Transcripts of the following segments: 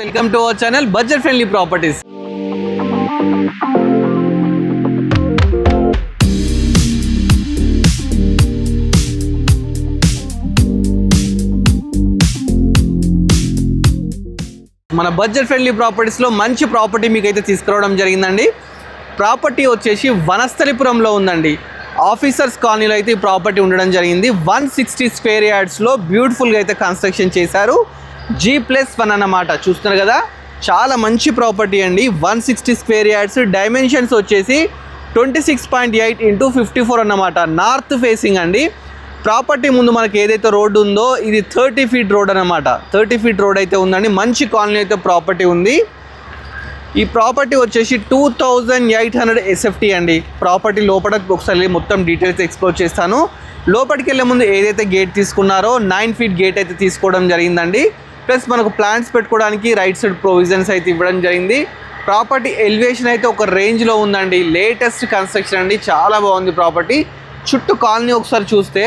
Welcome to our channel budget friendly properties. మన budget friendly ప్రాపర్టీస్లో మంచి property మీకు అయితే తీసుకురావడం జరిగిందండి. ప్రాపర్టీ వచ్చేసి వనస్థలిపురంలో ఉందండి. ఆఫీసర్స్ కాలనీలో అయితే ఈ ప్రాపర్టీ ఉండడం జరిగింది. 160 స్క్వేర్ యార్డ్స్లో బ్యూటిఫుల్గా అయితే కన్స్ట్రక్షన్ చేశారు. G+1 అన్నమాట. చూస్తున్నారు కదా, చాలా మంచి ప్రాపర్టీ అండి. 160 స్క్వేర్ యార్డ్స్, డైమెన్షన్స్ వచ్చేసి 26.8 × 54 అన్నమాట. నార్త్ ఫేసింగ్ అండి. ప్రాపర్టీ ముందు మనకి ఏదైతే రోడ్డు ఉందో ఇది 30 ఫీట్ రోడ్ అన్నమాట. 30 ఫీట్ రోడ్ అయితే ఉందండి. మంచి కాలనీ అయితే ప్రాపర్టీ ఉంది. ఈ ప్రాపర్టీ వచ్చేసి 2800 SFT అండి. ప్రాపర్టీ లోపల ఒకసారి మొత్తం డీటెయిల్స్ ఎక్స్ప్లోర్ చేస్తాను. లోపలికి వెళ్ళే ముందు ఏదైతే గేట్ తీసుకున్నారో 9 ఫీట్ గేట్ అయితే తీసుకోవడం జరిగిందండి. ప్లస్ మనకు ప్లాంట్స్ పెట్టుకోవడానికి రైట్ సైడ్ ప్రొవిజన్స్ అయితే ఇవ్వడం జరిగింది. ప్రాపర్టీ ఎలివేషన్ అయితే ఒక రేంజ్లో ఉందండి. లేటెస్ట్ కన్స్ట్రక్షన్ అండి. చాలా బాగుంది ప్రాపర్టీ. చుట్టూ కాలనీ ఒకసారి చూస్తే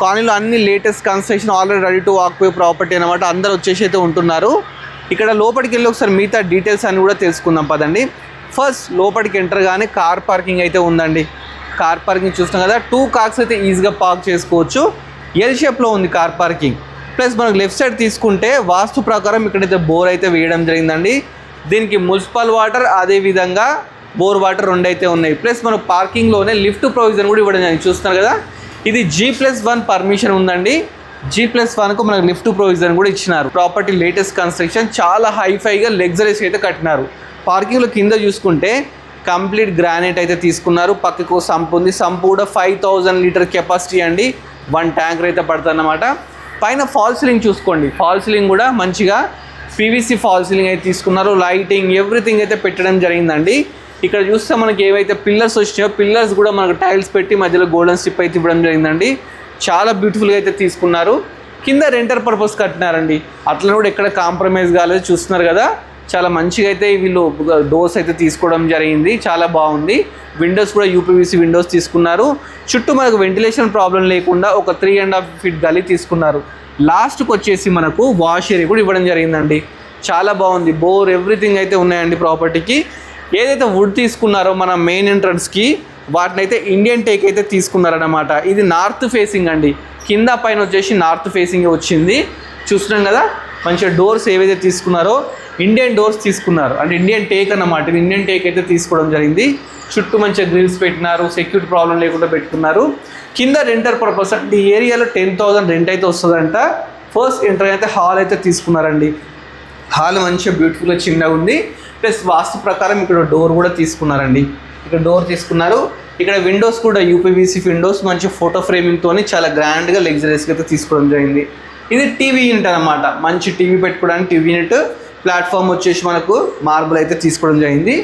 కాలనీలో అన్ని latest construction, already ready to occupy property అనమాట. అందరూ వచ్చేసి అయితే ఉంటున్నారు. ఇక్కడ లోపలికి వెళ్ళి ఒకసారి మిగతా డీటెయిల్స్ అన్ని కూడా తెలుసుకుందాం పదండి. ఫస్ట్ లోపలికి ఎంటర్ గానే కార్ పార్కింగ్ అయితే ఉందండి. కార్ పార్కింగ్ చూస్తున్నాం కదా, 2 కార్స్ అయితే ఈజీగా పార్క్ చేసుకోవచ్చు. ఎల్ షేప్లో ఉంది కార్ పార్కింగ్. ప్లస్ మనకు లెఫ్ట్ సైడ్ తీసుకుంటే వాస్తు ప్రకారం ఇక్కడైతే బోర్ అయితే వేయడం జరిగిందండి. దీనికి మున్సిపల్ వాటర్, అదేవిధంగా బోర్ వాటర్ 2 అయితే ఉన్నాయి. ప్లస్ మనకు పార్కింగ్లోనే లిఫ్ట్ ప్రొవిజన్ కూడా ఇవ్వడం జరిగింది. చూస్తున్నారు కదా, ఇది G+1 పర్మిషన్ ఉందండి. G+1కు మనకు లిఫ్ట్ ప్రొవిజన్ కూడా ఇచ్చినారు. ప్రాపర్టీ లేటెస్ట్ కన్స్ట్రక్షన్, చాలా హైఫైగా లగ్జరీస్ అయితే కట్టినారు. పార్కింగ్లో కింద చూసుకుంటే కంప్లీట్ గ్రానైట్ అయితే తీసుకున్నారు. పక్కకు సంప్ ఉంది. సంప్ కూడా 5000 లీటర్ కెపాసిటీ అండి. 1 ట్యాంకర్ అయితే పడుతుంది అన్నమాట. పైన ఫాల్ సీలింగ్ చూసుకోండి. ఫాల్ సీలింగ్ కూడా మంచిగా PVC ఫాల్ సీలింగ్ అయితే తీసుకున్నారు. లైటింగ్ ఎవ్రీథింగ్ అయితే పెట్టడం జరిగిందండి. ఇక్కడ చూస్తే మనకి ఏవైతే పిల్లర్స్ వచ్చినాయో పిల్లర్స్ కూడా మనకు టైల్స్ పెట్టి మధ్యలో గోల్డెన్ స్ట్రిప్ అయితే ఇవ్వడం జరిగిందండి. చాలా బ్యూటిఫుల్గా అయితే తీసుకున్నారు. కింద రెంటర్ పర్పస్ కట్టినారండి. అట్లా కూడా ఎక్కడ కాంప్రమైజ్ కాలేదు. చూస్తున్నారు కదా, చాలా మంచిగా అయితే వీళ్ళు డోర్స్ అయితే తీసుకోవడం జరిగింది. చాలా బాగుంది. విండోస్ కూడా UPVC విండోస్ తీసుకున్నారు. చుట్టూ మనకు వెంటిలేషన్ ప్రాబ్లం లేకుండా ఒక 3.5 ఫీట్ గలీ తీసుకున్నారు. లాస్ట్కి వచ్చేసి మనకు వాష్ ఏరియా కూడా ఇవ్వడం జరిగిందండి. చాలా బాగుంది. బోర్ ఎవ్రీథింగ్ అయితే ఉన్నాయండి ప్రాపర్టీకి. ఏదైతే వుడ్ తీసుకున్నారో మన మెయిన్ ఎంట్రన్స్కి వాటిని అయితే ఇండియన్ టేక్ అయితే తీసుకున్నారన్నమాట. ఇది నార్త్ ఫేసింగ్ అండి. కింద పైన వచ్చేసి నార్త్ ఫేసింగ్ వచ్చింది. చూస్తున్నాం కదా, మంచిగా డోర్స్ ఏవైతే తీసుకున్నారో ఇండియన్ డోర్స్ తీసుకున్నారు. అంటే ఇండియన్ టేక్ అన్నమాట. ఇది ఇండియన్ టేక్ అయితే తీసుకోవడం జరిగింది. చుట్టూ మంచిగా గ్రిల్స్ పెట్టినారు. సెక్యూరిటీ ప్రాబ్లం లేకుండా పెట్టుకున్నారు. కింద రెంటర్ పర్పస్ అంటే ఈ ఏరియాలో 10,000 రెంట్ అయితే వస్తుందంట. ఫస్ట్ ఎంటర్ అయితే హాల్ అయితే తీసుకున్నారండి. హాల్ మంచిగా బ్యూటిఫుల్గా చిన్నగా ఉంది. ప్లస్ వాస్తు ప్రకారం ఇక్కడ డోర్ కూడా తీసుకున్నారండి. ఇక్కడ డోర్ తీసుకున్నారు. ఇక్కడ విండోస్ కూడా UPVC విండోస్ మంచి ఫోటో ఫ్రేమింగ్తో చాలా గ్రాండ్గా లగ్జరీస్గా అయితే తీసుకోవడం జరిగింది. ఇది టీవీ యూనిట్ అనమాట. మంచి టీవీ పెట్టుకోవడానికి టీవీ యూనిట్. ప్లాట్ఫామ్ వచ్చేసి మనకు మార్బుల్ అయితే తీసుకోవడం జరిగింది.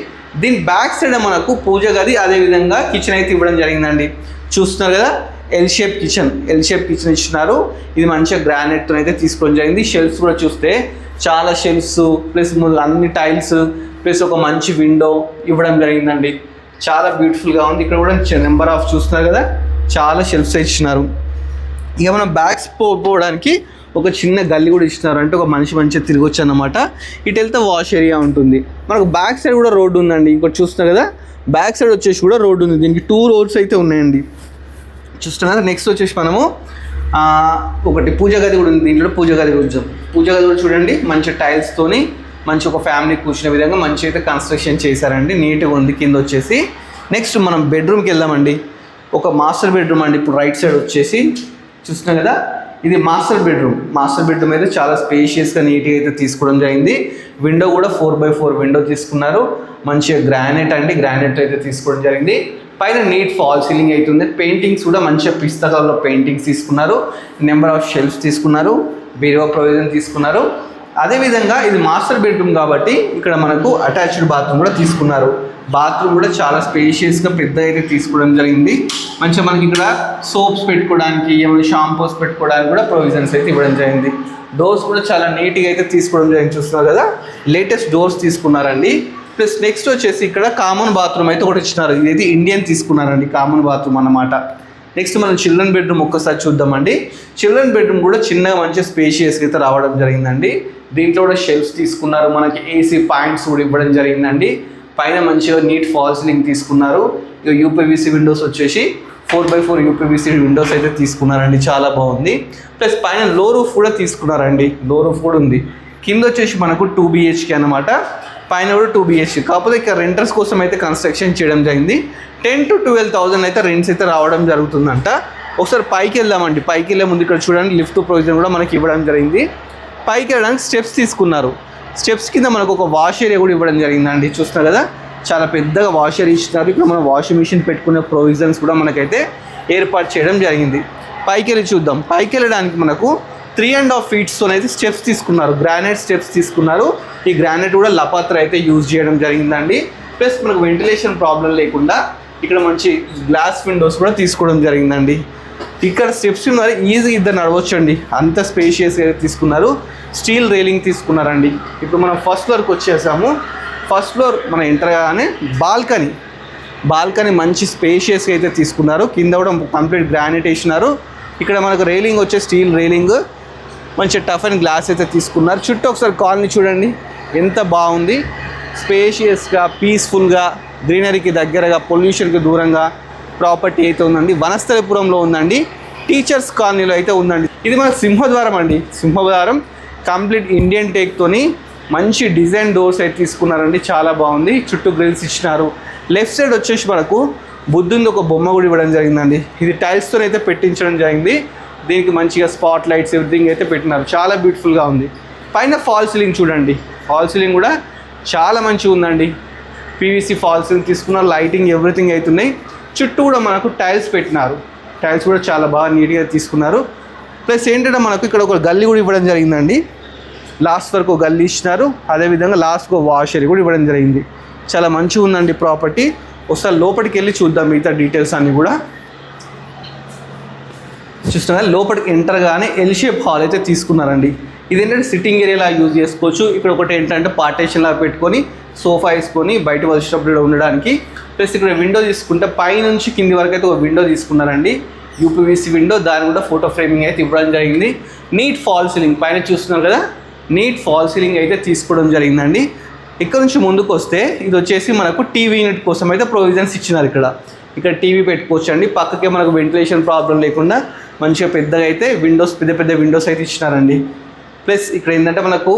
దీని బ్యాక్ సైడ్ మనకు పూజ గది, అదేవిధంగా కిచెన్ అయితే ఇవ్వడం జరిగిందండి. చూస్తున్నారు కదా, ఎల్ షేప్ కిచెన్ ఇచ్చినారు. ఇది మంచిగా గ్రానైట్తో అయితే తీసుకోవడం జరిగింది. షెల్ఫ్స్ కూడా చూస్తే చాలా షెల్ఫ్స్, ప్లస్ అన్ని టైల్స్, ప్లస్ ఒక మంచి విండో ఇవ్వడం జరిగిందండి. చాలా బ్యూటిఫుల్గా ఉంది. ఇక్కడ కూడా నెంబర్ ఆఫ్ చూస్తున్నారు కదా, చాలా షెల్ఫ్స్ ఇచ్చినారు. ఇక మనం బ్యాగ్స్ పోవడానికి ఒక చిన్న గల్లీ కూడా ఇచ్చినారు. అంటే ఒక మనిషి మంచిగా తిరగొచ్చు అన్నమాట. ఇటు వెళ్తే వాష్ ఏరియా ఉంటుంది. మనకు బ్యాక్ సైడ్ కూడా రోడ్డు ఉందండి. ఇంకోటి చూస్తున్నారు కదా, బ్యాక్ సైడ్ వచ్చేసి కూడా రోడ్డు ఉంది. దీనికి 2 రోడ్స్ అయితే ఉన్నాయండి. చూస్తున్నారు. నెక్స్ట్ వచ్చేసి మనము ఒకటి పూజ గది కూడా ఉంది. దీంట్లో పూజ గది కొంచెం పూజ గది కూడా చూడండి. మంచి టైల్స్తోని మంచి ఒక ఫ్యామిలీ కూర్చునే విధంగా మంచి అయితే కన్స్ట్రక్షన్ చేశారండి. నీట్గా ఉంది. కింద వచ్చేసి నెక్స్ట్ మనం బెడ్రూమ్కి వెళ్దామండి. ఒక మాస్టర్ బెడ్రూమ్ అండి. ఇప్పుడు రైట్ సైడ్ వచ్చేసి చూస్తున్నాం కదా, ఇది మాస్టర్ బెడ్రూమ్ అయితే చాలా స్పేషియస్గా నీట్గా అయితే తీసుకోవడం జరిగింది. విండో కూడా 4x4 విండో తీసుకున్నారు. మంచిగా గ్రానైట్ అయితే తీసుకోవడం జరిగింది. పైన నీట్ ఫాల్ సీలింగ్ అవుతుంది. పెయింటింగ్స్ కూడా మంచిగా పిస్తా కలర్లో పెయింటింగ్స్ తీసుకున్నారు. నెంబర్ ఆఫ్ షెల్ఫ్స్ తీసుకున్నారు. బీరువా ప్రొవిజన్ తీసుకున్నారు. అదేవిధంగా ఇది మాస్టర్ బెడ్రూమ్ కాబట్టి ఇక్కడ మనకు అటాచ్డ్ బాత్రూమ్ కూడా తీసుకున్నారు. బాత్రూమ్ కూడా చాలా స్పేషియస్గా పెద్ద అయితే తీసుకోవడం జరిగింది. మంచిగా మనకి ఇక్కడ సోప్స్ పెట్టుకోవడానికి, ఏమైనా షాంపూస్ పెట్టుకోవడానికి కూడా ప్రొవిజన్స్ అయితే ఇవ్వడం జరిగింది. డోర్స్ కూడా చాలా నీట్గా అయితే తీసుకోవడం జరిగింది. చూస్తున్నారు కదా, లేటెస్ట్ డోర్స్ తీసుకున్నారండి. ప్లస్ నెక్స్ట్ వచ్చేసి ఇక్కడ కామన్ బాత్రూమ్ అయితే ఒకటి ఇచ్చినారు. ఇది ఇండియన్ తీసుకున్నారండి. కామన్ బాత్రూమ్ అన్నమాట. నెక్స్ట్ మనం చిల్డ్రన్ బెడ్రూమ్ ఒక్కసారి చూద్దామండి. చిల్డ్రన్ బెడ్రూమ్ కూడా చిన్నగా మంచి స్పేషియస్గా అయితే రావడం జరిగిందండి. దీంట్లో కూడా షెల్ఫ్స్ తీసుకున్నారు, మనకి ఏసీ పాయింట్స్ కూడా ఇవ్వడం జరిగిందండి. పైన మంచిగా నీట్ ఫాల్ సీలింగ్ తీసుకున్నారు. ఇక యూపీవీసీ విండోస్ వచ్చేసి 4x4 యూపీవీసీ విండోస్ అయితే తీసుకున్నారండి, చాలా బాగుంది. ప్లస్ పైన లో రూఫ్ కూడా తీసుకున్నారండి, లో రూఫ్ కూడా ఉంది. కింద వచ్చేసి మనకు 2 BHK అనమాట, పైన కూడా 2 BHK. కాకపోతే ఇక్కడ రెంటర్స్ కోసం అయితే కన్స్ట్రక్షన్ చేయడం జరిగింది. 10,000 to 12,000 అయితే రెంట్స్ అయితే రావడం జరుగుతుందంట. ఒకసారి పైకి వెళ్దామండి. పైకి వెళ్ళే ముందు ఇక్కడ చూడండి లిఫ్ట్ ప్రొవిజన్ కూడా మనకి ఇవ్వడం జరిగింది. పైకి వెళ్ళడానికి స్టెప్స్ తీసుకున్నారు. స్టెప్స్ కింద మనకు ఒక వాష్ ఏరియా కూడా ఇవ్వడం జరిగిందండి. చూస్తున్నారు కదా, చాలా పెద్దగా వాష్ ఏరియా ఇచ్చినారు. ఇక్కడ మనం వాషింగ్ మిషన్ పెట్టుకునే ప్రొవిజన్స్ కూడా మనకైతే ఏర్పాటు చేయడం జరిగింది. పైకి వెళ్ళి చూద్దాం. పైకి వెళ్ళడానికి మనకు 3.5 feet అయితే స్టెప్స్ తీసుకున్నారు, గ్రానైట్ స్టెప్స్ తీసుకున్నారు. ఈ గ్రానైట్ కూడా లపాత్ర అయితే యూజ్ చేయడం జరిగిందండి. ప్లస్ మనకు వెంటిలేషన్ ప్రాబ్లం లేకుండా ఇక్కడ మంచి గ్లాస్ విండోస్ కూడా తీసుకోవడం జరిగిందండి. ఇక్కడ స్టెప్స్ ఉన్నారు, ఈజీగా ఇద్దరు నడవచ్చు అండి, అంత స్పేషియస్గా అయితే తీసుకున్నారు. స్టీల్ రైలింగ్ తీసుకున్నారండి. ఇప్పుడు మనం ఫస్ట్ ఫ్లోర్కి వచ్చేసాము. ఫస్ట్ ఫ్లోర్ మనం ఎంటర్ కాగానే బాల్కనీ మంచి స్పేషియస్గా అయితే తీసుకున్నారు. కింద కూడా కంప్లీట్ గ్రానైట్ వేసినారు. ఇక్కడ మనకు రైలింగ్ వచ్చే స్టీల్ రైలింగ్, మంచి టఫ్ అండ్ గ్లాస్ అయితే తీసుకున్నారు. చుట్టూ ఒకసారి కాలనీ చూడండి ఎంత బాగుంది, స్పేషియస్గా పీస్ఫుల్గా గ్రీనరీకి దగ్గరగా పొల్యూషన్కి దూరంగా ప్రాపర్టీ అయితే ఉందండి. వనస్థలిపురంలో ఉందండి, టీచర్స్ కాలనీలో అయితే ఉందండి. ఇది మన సింహద్వారం అండి. సింహద్వారం కంప్లీట్ ఇండియన్ టేక్తోని మంచి డిజైన్ డోర్స్ అయితే తీసుకున్నారండి, చాలా బాగుంది. చుట్టూ గ్రిల్స్ ఇచ్చినారు. లెఫ్ట్ సైడ్ వచ్చేసి మనకు బుద్ధుంది ఒక బొమ్మ కూడా ఇవ్వడం జరిగిందండి. ఇది టైల్స్తో అయితే పెట్టించడం జరిగింది. దీనికి మంచిగా స్పాట్ లైట్స్ ఎవ్రీథింగ్ అయితే పెట్టినారు, చాలా బ్యూటిఫుల్గా ఉంది. పైన ఫాల్ సీలింగ్ చూడండి, ఫాల్ సీలింగ్ కూడా చాలా మంచిగా ఉందండి. పీవీసీ ఫాల్ సీలింగ్ తీసుకున్నారు, లైటింగ్ ఎవ్రీథింగ్ అవుతున్నాయి. చుట్టూ కూడా మనకు టైల్స్ పెట్టినారు, టైల్స్ కూడా చాలా బాగా నీట్గా తీసుకున్నారు. ప్లస్ ఏంటంటే మనకు ఇక్కడ ఒక గల్లీ కూడా ఇవ్వడం జరిగిందండి. లాస్ట్ వరకు ఒక గల్లీ ఇచ్చినారు, అదేవిధంగా లాస్ట్కి ఒక వాషర్ కూడా ఇవ్వడం జరిగింది. చాలా మంచిగా ఉందండి ప్రాపర్టీ. ఒకసారి లోపలికి వెళ్ళి చూద్దాం మిగతా డీటెయిల్స్ అన్నీ కూడా. చూస్తున్నా లోపలికి ఎంటర్ గానే ఎల్ షేప్ హాల్ అయితే తీసుకున్నారండి. ఇది ఏంటంటే సిట్టింగ్ ఏరియాలా యూజ్ చేసుకోవచ్చు. ఇక్కడ ఒకటి ఏంటంటే పార్టేషన్ లాగా పెట్టుకొని సోఫా వేసుకొని బయట వచ్చినప్పుడు ఉండడానికి. ప్లస్ ఇక్కడ విండో తీసుకుంటే పైనుంచి కింది వరకు అయితే ఒక విండో తీసుకున్నారండి, యూపీవీసీ విండో. దాని కూడా ఫోటో ఫ్రేమింగ్ అయితే ఇవ్వడం జరిగింది. నీట్ ఫాల్ సీలింగ్ పైన చూస్తున్నారు కదా, నీట్ ఫాల్ సీలింగ్ అయితే తీసుకోవడం జరిగిందండి. ఇక్కడ నుంచి ముందుకు వస్తే ఇది వచ్చేసి మనకు టీవీ యూనిట్ కోసం అయితే ప్రొవిజన్స్ ఇచ్చినారు. ఇక్కడ టీవీ పెట్టుకోవచ్చు అండి. పక్కకే మనకు వెంటిలేషన్ ప్రాబ్లం లేకుండా మంచిగా పెద్దగా అయితే విండోస్, పెద్ద విండోస్ అయితే ఇచ్చినారండి. ప్లస్ ఇక్కడ ఏంటంటే మనకు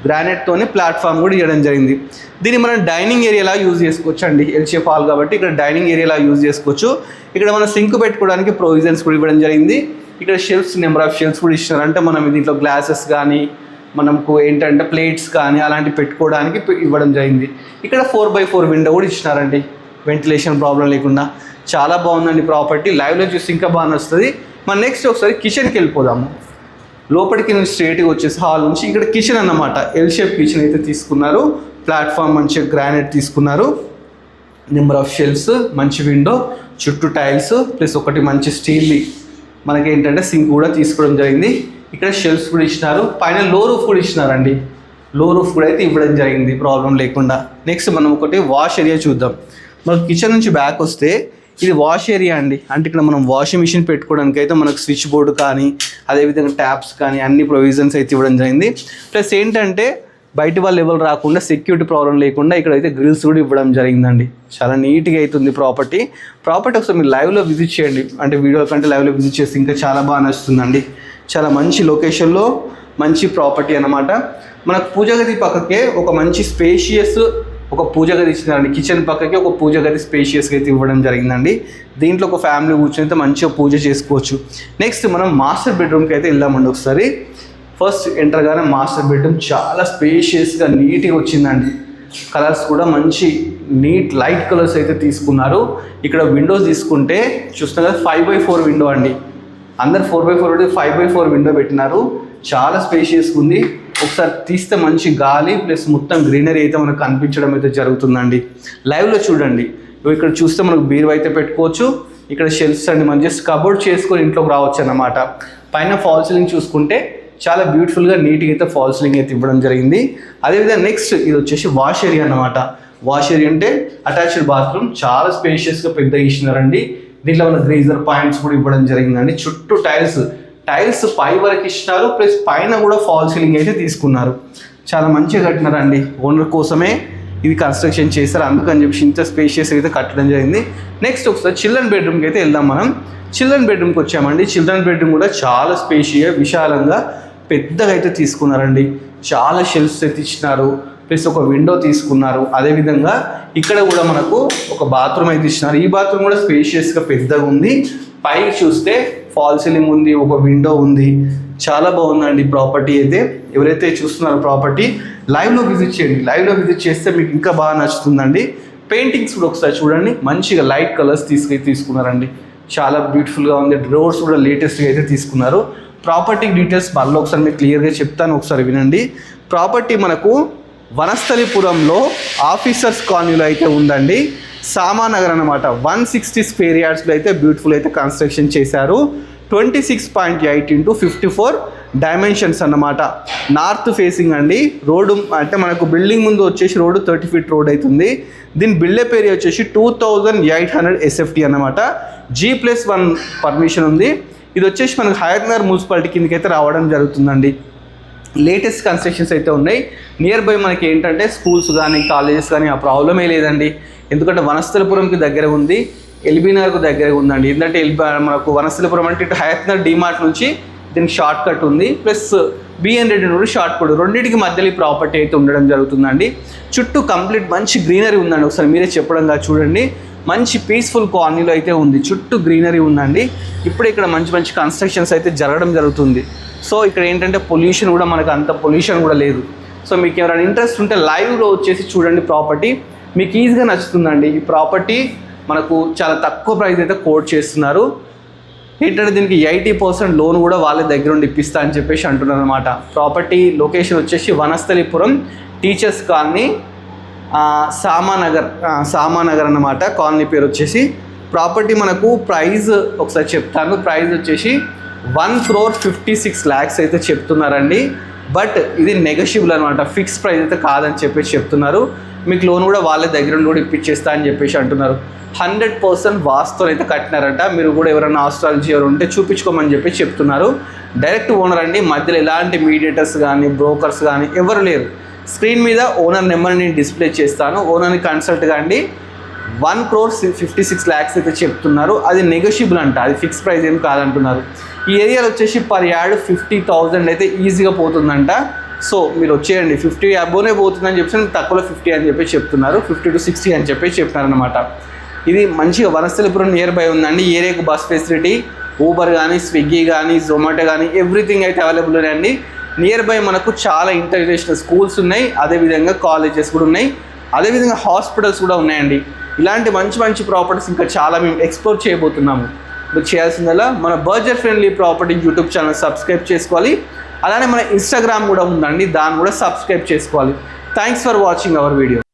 గ్రానైట్తోనే ప్లాట్ఫామ్ కూడా ఇవ్వడం జరిగింది. దీన్ని మనం డైనింగ్ ఏరియాలా యూజ్ చేసుకోవచ్చు అండి. ఎల్ షేప్ హాల్ కాబట్టి ఇక్కడ డైనింగ్ ఏరియాలా యూజ్ చేసుకోవచ్చు. ఇక్కడ మనం సింక్ పెట్టుకోవడానికి ప్రొవిజన్స్ కూడా ఇవ్వడం జరిగింది. ఇక్కడ షెల్ఫ్స్, నెంబర్ ఆఫ్ షెల్ఫ్స్ కూడా ఇచ్చినారు. అంటే మనం దీంట్లో గ్లాసెస్ కానీ మనకు ఏంటంటే ప్లేట్స్ కానీ అలాంటివి పెట్టుకోవడానికి ఇవ్వడం జరిగింది. ఇక్కడ 4x4 విండో కూడా ఇచ్చినారండి, వెంటిలేషన్ ప్రాబ్లం లేకుండా. చాలా బాగుందండి ప్రాపర్టీ. లైవ్లో చూసి ఇంకా బాగా వస్తుంది. మనం నెక్స్ట్ ఒకసారి కిచెన్కి వెళ్ళిపోదాము. లోపలికి నుంచి స్ట్రేట్గా వచ్చేసి హాల్ నుంచి ఇక్కడ కిచెన్ అన్నమాట, ఎల్ షేప్ కిచెన్ అయితే తీసుకున్నారు. ప్లాట్ఫామ్ మంచిగా గ్రానైట్ తీసుకున్నారు. నెంబర్ ఆఫ్ షెల్ఫ్స్, మంచి విండో, చుట్టూ టైల్స్, ప్లస్ ఒకటి మంచి స్టీల్ది మనకి ఏంటంటే సింక్ కూడా తీసుకోవడం జరిగింది. ఇక్కడ షెల్ఫ్స్ కూడా ఇచ్చినారు. పైన లో రూఫ్ కూడా ఇచ్చినారండి, లో రూఫ్ కూడా అయితే ఇవ్వడం జరిగింది ప్రాబ్లం లేకుండా. నెక్స్ట్ మనం ఒకటి వాష్ ఏరియా చూద్దాం. మనకు కిచెన్ నుంచి బ్యాక్ వస్తే ఇది వాష్ ఏరియా అండి. అంటే ఇక్కడ మనం వాషింగ్ మిషన్ పెట్టుకోవడానికి అయితే మనకు స్విచ్ బోర్డు కానీ అదేవిధంగా ట్యాప్స్ కానీ అన్ని ప్రొవిజన్స్ అయితే ఇవ్వడం జరిగింది. ప్లస్ ఏంటంటే బయట వాళ్ళు ఎవరు రాకుండా సెక్యూరిటీ ప్రాబ్లం లేకుండా ఇక్కడ అయితే గ్రిల్స్ కూడా ఇవ్వడం జరిగిందండి. చాలా నీట్గా అవుతుంది ప్రాపర్టీ. ఒకసారి మీరు లైవ్లో విజిట్ చేయండి, అంటే వీడియో కంటే లైవ్లో విజిట్ చేస్తే ఇంకా చాలా బాగా నచ్చుతుందండి. చాలా మంచి లొకేషన్లో మంచి ప్రాపర్టీ అన్నమాట. మనకు పూజ గది పక్కకే ఒక మంచి స్పేషియస్ ఒక పూజ గది ఇచ్చినారండి. కిచెన్ పక్కకి ఒక పూజ గది స్పేషియస్గా అయితే ఇవ్వడం జరిగిందండి. దీంట్లో ఒక ఫ్యామిలీ కూర్చొని అయితే మంచిగా పూజ చేసుకోవచ్చు. నెక్స్ట్ మనం మాస్టర్ బెడ్రూమ్కి అయితే వెళ్దామండి. ఒకసారి ఫస్ట్ ఎంటర్ గానే మాస్టర్ బెడ్రూమ్ చాలా స్పేషియస్గా నీట్గా వచ్చిందండి. కలర్స్ కూడా మంచి నీట్ లైట్ కలర్స్ అయితే తీసుకున్నారు. ఇక్కడ విండోస్ తీసుకుంటే చూస్తున్నారు 5x4 విండో అండి. అందరు 4x4 5x4 విండో పెట్టినారు. చాలా స్పేషియస్గా ఉంది. ఒకసారి తీస్తే మంచి గాలి ప్లస్ మొత్తం గ్రీనరీ అయితే మనకు కనిపించడం అయితే జరుగుతుందండి. లైవ్లో చూడండి. ఇక్కడ చూస్తే మనకు బీరువా అయితే పెట్టుకోవచ్చు. ఇక్కడ షెల్ఫ్స్ అండి, మంచి కబోర్డ్ చేసుకొని ఇంట్లోకి రావచ్చు అన్నమాట. పైన ఫాల్ సీలింగ్ చూసుకుంటే చాలా బ్యూటిఫుల్గా నీట్గా అయితే ఫాల్ సీలింగ్ అయితే ఇవ్వడం జరిగింది. అదేవిధంగా నెక్స్ట్ ఇది వచ్చేసి వాష్ ఏరియా అన్నమాట. వాష్ ఏరియా అంటే అటాచ్డ్ బాత్రూమ్, చాలా స్పేషియస్గా పెద్దగా ఇచ్చినారండి. దీంట్లో మన గ్రేజర్ పాయింట్స్ కూడా ఇవ్వడం జరిగిందండి. చుట్టూ టైల్స్ పై వరకు ఇచ్చినారు, ప్లస్ పైన కూడా ఫాల్ సీలింగ్ అయితే తీసుకున్నారు. చాలా మంచిగా కట్టినారండి. ఓనర్ కోసమే ఇది కన్స్ట్రక్షన్ చేస్తారు, అందుకని చెప్పి ఇంత స్పేషియస్ అయితే కట్టడం జరిగింది. నెక్స్ట్ ఒకసారి చిల్డ్రన్ బెడ్రూమ్కి అయితే వెళ్దాం. మనం చిల్డ్రన్ బెడ్రూమ్కి వచ్చామండి. చిల్డ్రన్ బెడ్రూమ్ కూడా చాలా విశాలంగా పెద్దగా అయితే తీసుకున్నారండి. చాలా షెల్ఫ్స్ అయితే ఇచ్చినారు, ప్లస్ ఒక విండో తీసుకున్నారు. అదేవిధంగా ఇక్కడ కూడా మనకు ఒక బాత్రూమ్ అయితే ఇచ్చినారు. ఈ బాత్రూమ్ కూడా స్పేషియస్గా పెద్దగా ఉంది. పైకి చూస్తే ఫాల్ సీలింగ్ ఉంది, ఒక విండో ఉంది. చాలా బాగుందండి ప్రాపర్టీ అయితే. ఎవరైతే చూస్తున్నారో ప్రాపర్టీ లైవ్లో విజిట్ చేయండి. లైవ్లో విజిట్ చేస్తే మీకు ఇంకా బాగా నచ్చుతుందండి. పెయింటింగ్స్ కూడా ఒకసారి చూడండి, మంచిగా లైట్ కలర్స్ తీసుకున్నారండి. చాలా బ్యూటిఫుల్గా ఉంది. డోర్స్ కూడా లేటెస్ట్గా అయితే తీసుకున్నారు. ప్రాపర్టీ డీటెయిల్స్ మళ్ళీ ఒకసారి మీకు క్లియర్గా చెప్తాను, ఒకసారి వినండి. ప్రాపర్టీ మనకు వనస్థలిపురంలో ఆఫీసర్స్ కాలనీలో అయితే ఉందండి. సామానగర్ అనమాట. 160 స్క్వేర్ యార్డ్స్లో అయితే బ్యూటిఫుల్ అయితే కన్స్ట్రక్షన్ చేశారు. 26.8 × 54 డైమెన్షన్స్ అన్నమాట. నార్త్ ఫేసింగ్ అండి. రోడ్డు అంటే మనకు బిల్డింగ్ ముందు వచ్చేసి రోడ్డు 30 ఫీట్ రోడ్ అవుతుంది. దీని బిల్డప్ ఏరియా వచ్చేసి 2800 SFT అన్నమాట. G+1 పర్మిషన్ ఉంది. ఇది వచ్చేసి మనకు హయత్నగర్ మున్సిపాలిటీ కిందకి అయితే రావడం జరుగుతుందండి. లేటెస్ట్ కన్స్ట్రక్షన్స్ అయితే ఉన్నాయి. నియర్ బై మనకి ఏంటంటే స్కూల్స్ కానీ కాలేజెస్ కానీ ఆ ప్రాబ్లమే లేదండి. ఎందుకంటే వనస్థలిపురంకి దగ్గర ఉంది, ఎల్బీ నగర్కు దగ్గర ఉందండి. ఎందుకంటే మనకు వనస్థలిపురం అంటే ఇటు హయత్నగర్ డిమార్ట్ నుంచి దీనికి షార్ట్ కట్ ఉంది, ప్లస్ బిఎన్ రెడ్డి నుండి షార్ట్ కట్, రెండింటికి మధ్యలో ఈ ప్రాపర్టీ అయితే ఉండడం జరుగుతుందండి. చుట్టూ కంప్లీట్ మంచి గ్రీనరీ ఉందండి. ఒకసారి మీరే చెప్పడంగా చూడండి. మంచి పీస్ఫుల్ కాలనీలో అయితే ఉంది. చుట్టూ గ్రీనరీ ఉందండి. ఇప్పుడు ఇక్కడ మంచి కన్స్ట్రక్షన్స్ అయితే జరగడం జరుగుతుంది. సో ఇక్కడ ఏంటంటే పొల్యూషన్ కూడా మనకు అంత పొల్యూషన్ కూడా లేదు. సో మీకు ఎవరైనా ఇంట్రెస్ట్ ఉంటే లైవ్లో వచ్చేసి చూడండి ప్రాపర్టీ, మీకు ఈజీగా నచ్చుతుందండి. ఈ ప్రాపర్టీ మనకు చాలా తక్కువ ప్రైస్ అయితే కోట్ చేస్తున్నారు. ఏంటంటే దీనికి 80% లోన్ కూడా వాళ్ళ దగ్గర ఉండి ఇప్పిస్తా అని చెప్పేసి అంటున్నారు అనమాట. ప్రాపర్టీ లొకేషన్ వచ్చేసి వనస్థలిపురం టీచర్స్ కాలనీ, సామానగర్ అన్నమాట. కాలనీ పేరు వచ్చేసి. ప్రాపర్టీ మనకు ప్రైస్ ఒకసారి చెప్తాను. ప్రైస్ వచ్చేసి 1,56 lakhs అయితే చెప్తున్నారండి. బట్ ఇది నెగోషియబుల్ అనమాట, ఫిక్స్ ప్రైస్ అయితే కాదని చెప్పేసి చెప్తున్నారు. మీకు లోన్ కూడా వాళ్ళ దగ్గర నుండి కూడా ఇప్పించేస్తా అని చెప్పేసి అంటున్నారు. 100% వాస్తుతో అయితే కట్టినారంట. మీరు కూడా ఎవరైనా ఆస్ట్రాలజీ ఎవరు ఉంటే చూపించుకోమని చెప్పి చెప్తున్నారు. డైరెక్ట్ ఓనర్ అండి. మధ్యలో ఎలాంటి మీడియేటర్స్ కానీ బ్రోకర్స్ కానీ ఎవరు లేరు. స్క్రీన్ మీద ఓనర్ నెంబర్ నేను డిస్ప్లే చేస్తాను. ఓనర్ని కన్సల్ట్ కాండి. 1,56 lakhs అయితే చెప్తున్నారు. అది నెగోషియబుల్ అంట, అది ఫిక్స్ ప్రైస్ ఏం కాదంటున్నారు. ఈ ఏరియాలో వచ్చేసి పర్ యార్డ్ 50,000 అయితే ఈజీగా పోతుందంట. సో మీరు వచ్చేయండి. 50 అబోనే పోతుందని చెప్పి తక్కువలో 50 అని చెప్పి చెప్తున్నారు. 50 to 60 అని చెప్పి చెప్తున్నారనమాట. ఇది మంచిగా వనస్థలిపురం నియర్ బై ఉందండి. ఈ ఏరియాకు బస్ ఫెసిలిటీ, ఊబర్ కానీ స్విగ్గీ కానీ జొమాటో కానీ ఎవ్రీథింగ్ అయితే అవైలబుల్ ఉన్నాయండి. నియర్ బై మనకు చాలా ఇంటర్నేషనల్ స్కూల్స్ ఉన్నాయి, అదేవిధంగా కాలేజెస్ కూడా ఉన్నాయి, అదేవిధంగా హాస్పిటల్స్ కూడా ఉన్నాయండి. ఇలాంటి మంచి ప్రాపర్టీస్ ఇంకా చాలా మేము ఎక్స్ప్లోర్ చేయబోతున్నాము. మీరు చేయాల్సిందల్లా మన budget friendly property YouTube channel subscribe చేసుకోవాలి. అలానే మన ఇన్స్టాగ్రామ్ కూడా ఉందండి, దాన్ని కూడా సబ్స్క్రైబ్ చేసుకోవాలి. Thanks for watching our video.